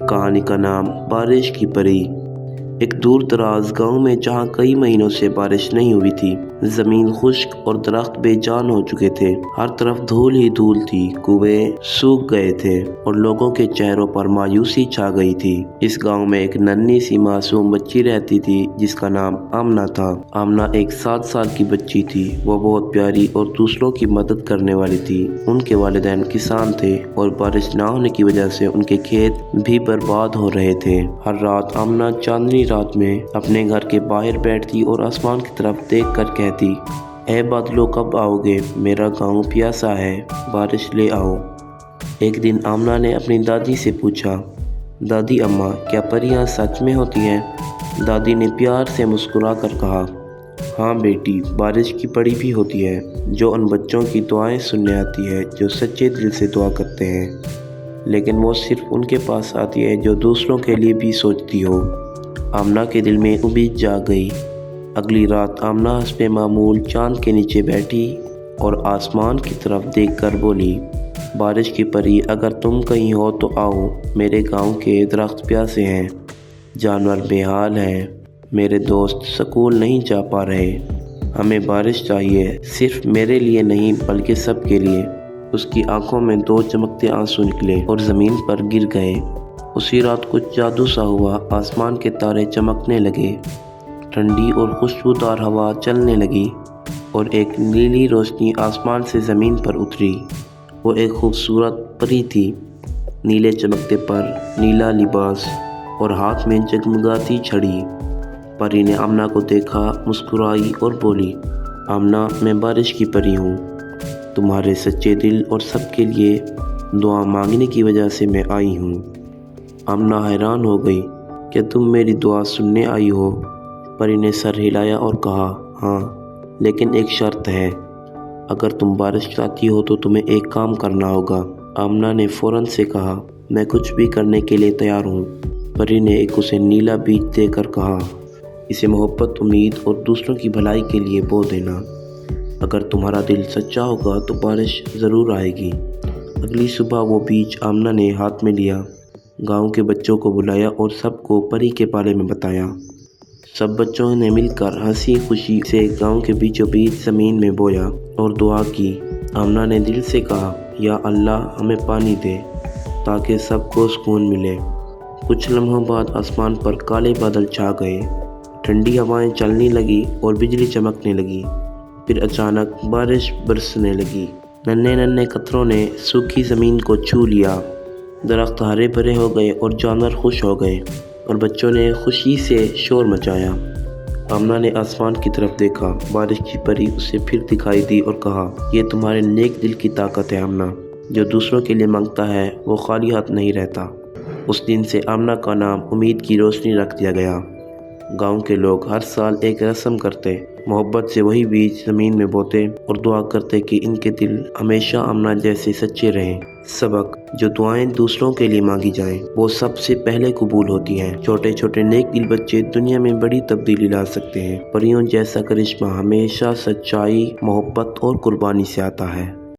کہانی کا نام بارش کی پری۔ ایک دور دراز گاؤں میں جہاں کئی مہینوں سے بارش نہیں ہوئی تھی، زمین خشک اور درخت بے جان ہو چکے تھے۔ ہر طرف دھول ہی دھول تھی، کنویں سوکھ گئے تھے اور لوگوں کے چہروں پر مایوسی چھا گئی تھی۔ اس گاؤں میں ایک ننھی سی معصوم بچی رہتی تھی جس کا نام آمنہ تھا۔ آمنہ ایک 7 سال کی بچی تھی۔ وہ بہت پیاری اور دوسروں کی مدد کرنے والی تھی۔ ان کے والدین کسان تھے اور بارش نہ ہونے کی وجہ سے ان کے کھیت بھی برباد ہو رہے تھے۔ ہر رات آمنہ چاندنی رات میں اپنے گھر کے باہر بیٹھتی اور آسمان کی طرف دیکھ کر کہتی، اے بادلوں کب آؤ گے؟ میرا گاؤں پیاسا ہے، بارش لے آؤ۔ ایک دن آمنہ نے اپنی دادی سے پوچھا، دادی اماں، کیا پریاں سچ میں ہوتی ہیں؟ دادی نے پیار سے مسکرا کر کہا، ہاں بیٹی، بارش کی پری بھی ہوتی ہے جو ان بچوں کی دعائیں سننے آتی ہے جو سچے دل سے دعا کرتے ہیں، لیکن وہ صرف ان کے پاس آتی ہے جو دوسروں کے لیے بھی سوچتی ہو۔ آمنہ کے دل میں امید جاگ گئی۔ اگلی رات آمنہ حسب معمول چاند کے نیچے بیٹھی اور آسمان کی طرف دیکھ کر بولی، بارش کی پری، اگر تم کہیں ہو تو آؤ، میرے گاؤں کے درخت پیاسے ہیں، جانور بے حال ہیں، میرے دوست سکول نہیں جا پا رہے، ہمیں بارش چاہیے، صرف میرے لیے نہیں بلکہ سب کے لیے۔ اس کی آنکھوں میں 2 چمکتے آنسو نکلے اور زمین پر گر گئے۔ اسی رات کچھ جادو سا ہوا، آسمان کے تارے چمکنے لگے، ٹھنڈی اور خوشبودار ہوا چلنے لگی اور ایک نیلی روشنی آسمان سے زمین پر اتری۔ وہ ایک خوبصورت پری تھی، نیلے چمکتے پر، نیلا لباس اور ہاتھ میں جگمگاتی چھڑی۔ پری نے آمنہ کو دیکھا، مسکرائی اور بولی، آمنہ، میں بارش کی پری ہوں، تمہارے سچے دل اور سب کے لیے دعا مانگنے کی وجہ سے میں آئی ہوں۔ آمنہ حیران ہو گئی، کیا تم میری دعا سننے آئی ہو؟ پری نے سر ہلایا اور کہا، ہاں، لیکن ایک شرط ہے، اگر تم بارش چاہتی ہو تو تمہیں ایک کام کرنا ہوگا۔ آمنہ نے فوراً سے کہا، میں کچھ بھی کرنے کے لیے تیار ہوں۔ پری نے اسے نیلا بیج دے کر کہا، اسے محبت، امید اور دوسروں کی بھلائی کے لیے بو دینا۔ اگر تمہارا دل سچا ہوگا تو بارش ضرور آئے گی۔ اگلی صبح وہ بیج آمنہ نے ہاتھ میں لیا، گاؤں کے بچوں کو بلایا اور سب کو پری کے بارے میں بتایا۔ سب بچوں نے مل کر ہنسی خوشی سے گاؤں کے بیچوں بیچ زمین میں بویا اور دعا کی۔ آمنہ نے دل سے کہا، یا اللہ، ہمیں پانی دے تاکہ سب کو سکون ملے۔ کچھ لمحوں بعد آسمان پر کالے بادل چھا گئے، ٹھنڈی ہوائیں چلنے لگی اور بجلی چمکنے لگی۔ پھر اچانک بارش برسنے لگی، ننھے ننھے قطروں نے سوکھی زمین کو چھو لیا، درخت ہرے بھرے ہو گئے اور جانور خوش ہو گئے اور بچوں نے خوشی سے شور مچایا۔ آمنہ نے آسمان کی طرف دیکھا، بارش کی پری اسے پھر دکھائی دی اور کہا، یہ تمہارے نیک دل کی طاقت ہے آمنہ، جو دوسروں کے لیے مانگتا ہے وہ خالی ہاتھ نہیں رہتا۔ اس دن سے آمنہ کا نام امید کی روشنی رکھ دیا گیا۔ گاؤں کے لوگ ہر سال ایک رسم کرتے، محبت سے وہی بیج زمین میں بوتے اور دعا کرتے کہ ان کے دل ہمیشہ آمنہ جیسے سچے رہیں۔ سبق: جو دعائیں دوسروں کے لیے مانگی جائیں وہ سب سے پہلے قبول ہوتی ہیں۔ چھوٹے چھوٹے نیک دل بچے دنیا میں بڑی تبدیلی لا سکتے ہیں۔ پریوں جیسا کرشمہ ہمیشہ سچائی، محبت اور قربانی سے آتا ہے۔